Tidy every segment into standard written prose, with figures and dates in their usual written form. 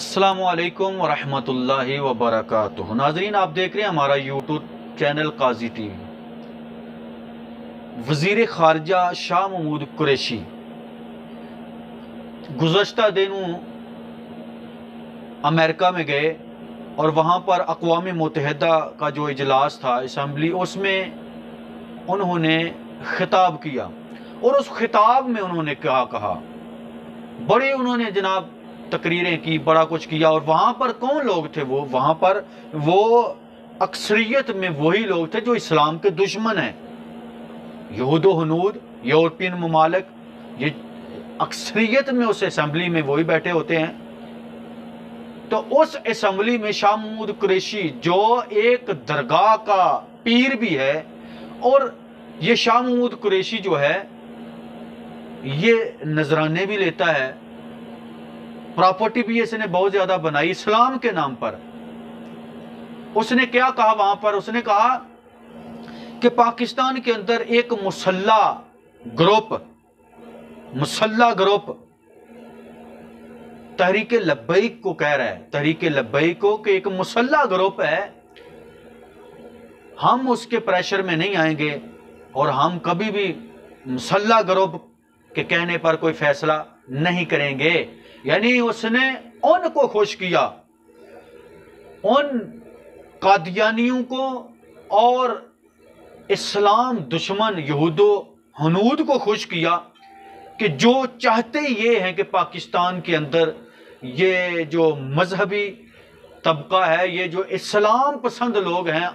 السلام علیکم ورحمۃ اللہ وبرکاتہ۔ ناظرین، آپ دیکھ رہے ہیں ہمارا یوٹیوب چینل قاضی ٹی وی۔ وزیر خارجہ شاہ محمود قریشی گزشتہ دنوں امریکہ میں گئے اور وہاں پر اقوام متحدہ کا جو اجلاس تھا اسمبلی، اس میں انہوں نے خطاب کیا اور اس خطاب میں انہوں نے کیا کہا، بڑے انہوں نے جناب تقریریں کی، بڑا کچھ کیا۔ اور وہاں پر کون لوگ تھے؟ وہاں پر وہ اکثریت میں وہی لوگ تھے جو اسلام کے دشمن ہیں، یہود و ہنود، یورپین ممالک، یہ اکثریت میں اس اسمبلی میں وہی بیٹھے ہوتے ہیں۔ تو اس اسمبلی میں شاہ محمود قریشی جو ایک درگاہ کا پیر بھی ہے، اور یہ شاہ محمود قریشی جو ہے یہ نذرانے بھی لیتا ہے، پراپرٹی بھی اس نے بہت زیادہ بنائی اسلام کے نام پر۔ اس نے کیا کہا وہاں پر؟ اس نے کہا کہ پاکستان کے اندر ایک مسلح گروپ تحریک لبیک کو کہہ رہا ہے، تحریک لبیک کو، کہ ایک مسلح گروپ ہے، ہم اس کے پریشر میں نہیں آئیں گے اور ہم کبھی بھی مسلح گروپ کے کہنے پر کوئی فیصلہ نہیں کریں گے۔ یعنی اس نے ان کو خوش کیا، ان قادیانیوں کو اور اسلام دشمن یہود و ہنود کو خوش کیا کہ جو چاہتے یہ ہیں کہ پاکستان کے اندر یہ جو مذہبی طبقہ ہے، یہ جو اسلام پسند لوگ ہیں،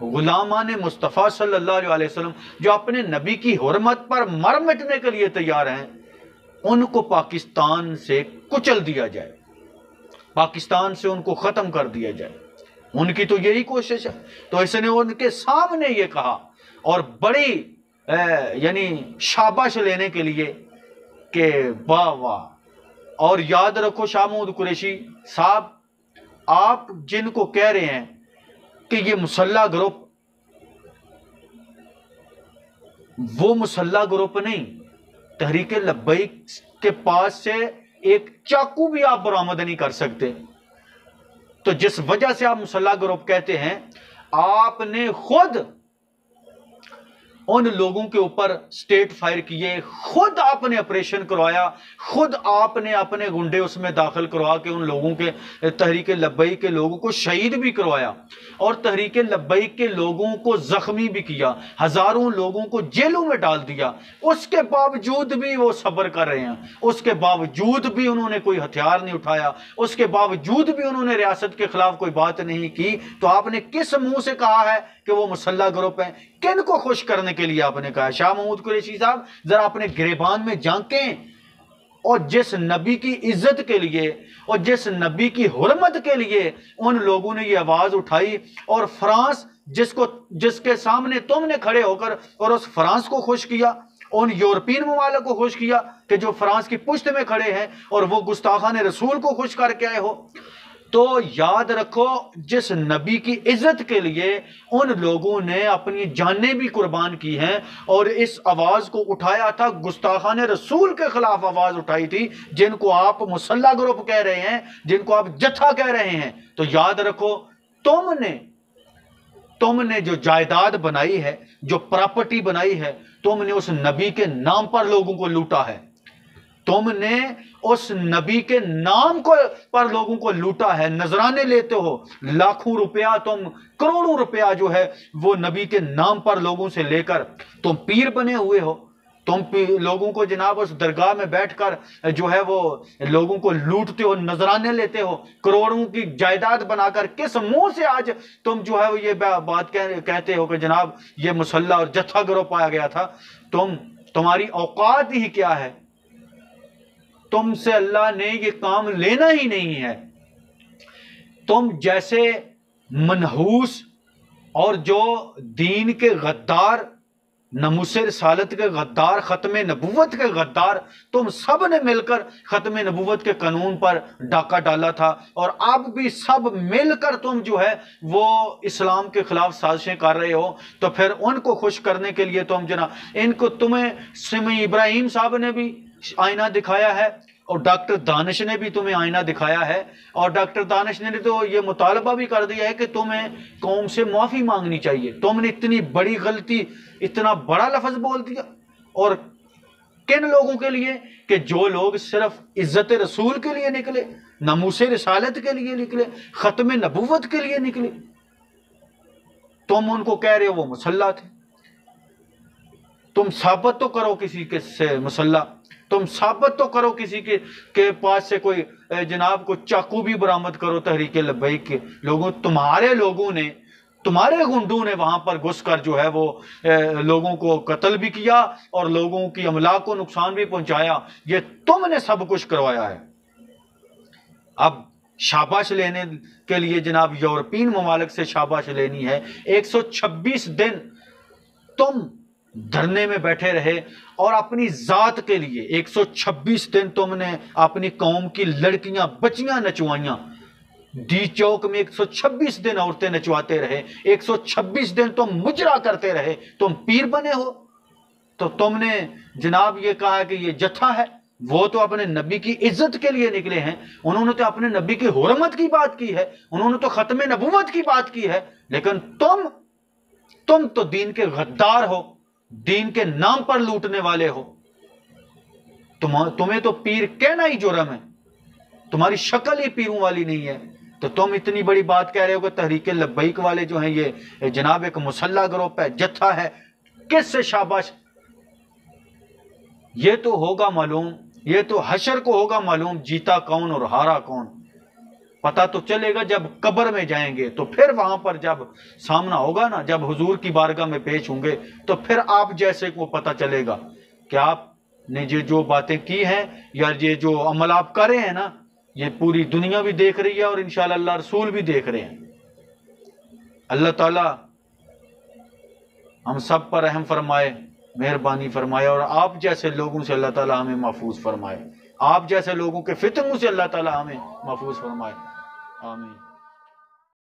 غلامان مصطفیٰ صلی اللہ علیہ وسلم، جو اپنے نبی کی حرمت پر مر مٹنے کے لیے تیار ہیں، ان کو پاکستان سے کچل دیا جائے، پاکستان سے ان کو ختم کر دیا جائے۔ ان کی تو یہی کوشش ہے۔ تو اس نے ان کے سامنے یہ کہا اور بڑی یعنی شاباش لینے کے لیے کہ واہ واہ۔ اور یاد رکھو شاہ محمود قریشی صاحب، آپ جن کو کہہ رہے ہیں کہ یہ مسلح گروپ، وہ مسلح گروپ نہیں، تحریک لبیک کے پاس سے ایک چاقو بھی آپ برآمد نہیں کر سکتے۔ تو جس وجہ سے آپ مسلح گروپ کہتے ہیں، آپ نے خود ان لوگوں کے اوپر سٹیٹ فائر کیے، خود آپ نے آپریشن کروایا، خود آپ نے اپنے گنڈے اس میں داخل کروا کے ان لوگوں کے، تحریک لبیک کے لوگوں کو شہید بھی کروایا اور تحریک لبیک کے لوگوں کو زخمی بھی کیا، ہزاروں لوگوں کو جیلوں میں ڈال دیا۔ اس کے باوجود بھی وہ صبر کر رہے ہیں، اس کے باوجود بھی انہوں نے کوئی ہتھیار نہیں اٹھایا، اس کے باوجود بھی انہوں نے ریاست کے خلاف کوئی بات نہیں کی۔ تو آپ نے کس منہ سے کہا ہے کہ وہ مسلح گروپ ہیں؟ کن کو خوش کرنے کے لیے آپ نے کہا؟ شاہ محمود قریشی صاحب ذرا اپنے گریبان میں جھانکیں، اور جس نبی کی عزت کے لیے اور جس نبی کی حرمت کے لیے ان لوگوں نے یہ آواز اٹھائی، اور فرانس جس کے سامنے تم نے کھڑے ہو کر اور اس فرانس کو خوش کیا، ان یورپین ممالک کو خوش کیا کہ جو فرانس کی پشت میں کھڑے ہیں، اور وہ گستاخان رسول کو خوش کر کے آئے ہو۔ تو یاد رکھو، جس نبی کی عزت کے لیے ان لوگوں نے اپنی جانیں بھی قربان کی ہیں اور اس آواز کو اٹھایا تھا، گستاخان رسول کے خلاف آواز اٹھائی تھی، جن کو آپ مسلح گروپ کہہ رہے ہیں، جن کو آپ جتھا کہہ رہے ہیں۔ تو یاد رکھو، تم نے جو جائیداد بنائی ہے، جو پراپرٹی بنائی ہے، تم نے اس نبی کے نام پر لوگوں کو لوٹا ہے، تم نے اس نبی کے نام پر لوگوں کو لوٹا ہے، نذرانے لیتے ہو، لاکھوں روپیہ، تم کروڑوں روپیہ جو ہے وہ نبی کے نام پر لوگوں سے لے کر تم پیر بنے ہوئے ہو، تم لوگوں کو جناب اس درگاہ میں بیٹھ کر جو ہے وہ لوگوں کو لوٹتے ہو، نذرانے لیتے ہو، کروڑوں کی جائیداد بنا کر۔ کس منہ سے آج تم جو ہے وہ یہ بات کہتے ہو کہ جناب یہ مسلح اور جتھا گروپ پایا گیا تھا؟ تمہاری اوقات ہی کیا ہے؟ تم سے اللہ نے یہ کام لینا ہی نہیں ہے۔ تم جیسے منحوس اور جو دین کے غدار، ناموس رسالت کے غدار، ختم نبوت کے غدار، تم سب نے مل کر ختم نبوت کے قانون پر ڈاکہ ڈالا تھا، اور اب بھی سب مل کر تم جو ہے وہ اسلام کے خلاف سازشیں کر رہے ہو۔ تو پھر ان کو خوش کرنے کے لیے تمہیں سمیع ابراہیم صاحب نے بھی آئینہ دکھایا ہے، اور ڈاکٹر دانش نے بھی تمہیں آئینہ دکھایا ہے، اور ڈاکٹر دانش نے تو یہ مطالبہ بھی کر دیا ہے کہ تمہیں قوم سے معافی مانگنی چاہیے، تم نے اتنی بڑی غلطی، اتنا بڑا لفظ بول دیا۔ اور کن لوگوں کے لیے؟ کہ جو لوگ صرف عزت رسول کے لیے نکلے، ناموس رسالت کے لیے نکلے، ختم نبوت کے لیے نکلے، تم ان کو کہہ رہے ہو وہ مسلح تھے۔ تم ثابت تو کرو کسی کے سے مسلح، تم ثابت تو کرو کسی کے پاس سے کوئی جناب کو چاقو بھی برآمد کرو تحریک لبیک کے لوگوں، تمہارے لوگوں نے، تمہارے گنڈوں نے وہاں پر گھس کر جو ہے وہ لوگوں کو قتل بھی کیا اور لوگوں کی املاک کو نقصان بھی پہنچایا، یہ تم نے سب کچھ کروایا ہے۔ اب شاباش لینے کے لیے جناب یورپین ممالک سے شاباش لینی ہے۔ 126 دن تم دھرنے میں بیٹھے رہے اور اپنی ذات کے لیے 126 دن تم نے اپنی قوم کی لڑکیاں بچیاں نچوائیاں، ڈی چوک میں 126 دن عورتیں نچواتے رہے، 126 دن تم مجرا کرتے رہے، تم پیر بنے ہو۔ تو تم نے جناب یہ کہا کہ یہ جتھا ہے، وہ تو اپنے نبی کی عزت کے لیے نکلے ہیں، انہوں نے تو اپنے نبی کی حرمت کی بات کی ہے، انہوں نے تو ختم نبوت کی بات کی ہے، لیکن تم تو دین کے غدار ہو، دین کے نام پر لوٹنے والے ہو، تمہیں تو پیر کہنا ہی جرم ہے، تمہاری شکل ہی پیروں والی نہیں ہے، تو تم اتنی بڑی بات کہہ رہے ہو کہ تحریک لبیک والے جو ہیں یہ جناب ایک مسلح گروپ ہے، جتھا ہے، کس سے شاباش؟ یہ تو ہوگا معلوم، یہ تو حشر کو ہوگا معلوم جیتا کون اور ہارا کون، پتہ تو چلے گا جب قبر میں جائیں گے، تو پھر وہاں پر جب سامنا ہوگا نا، جب حضور کی بارگاہ میں پیش ہوں گے، تو پھر آپ جیسے کو پتہ چلے گا کہ آپ نے جو باتیں کی ہیں یا یہ جو عمل آپ کر رہے ہیں نا، یہ پوری دنیا بھی دیکھ رہی ہے اور انشاءاللہ اللہ رسول بھی دیکھ رہے ہیں۔ اللہ تعالی ہم سب پر رحم فرمائے، مہربانی فرمائے، اور آپ جیسے لوگوں سے اللہ تعالی ہمیں محفوظ فرمائے، آپ جیسے لوگوں کے فتنوں سے اللہ تعالی ہمیں محفوظ فرمائے، آمین۔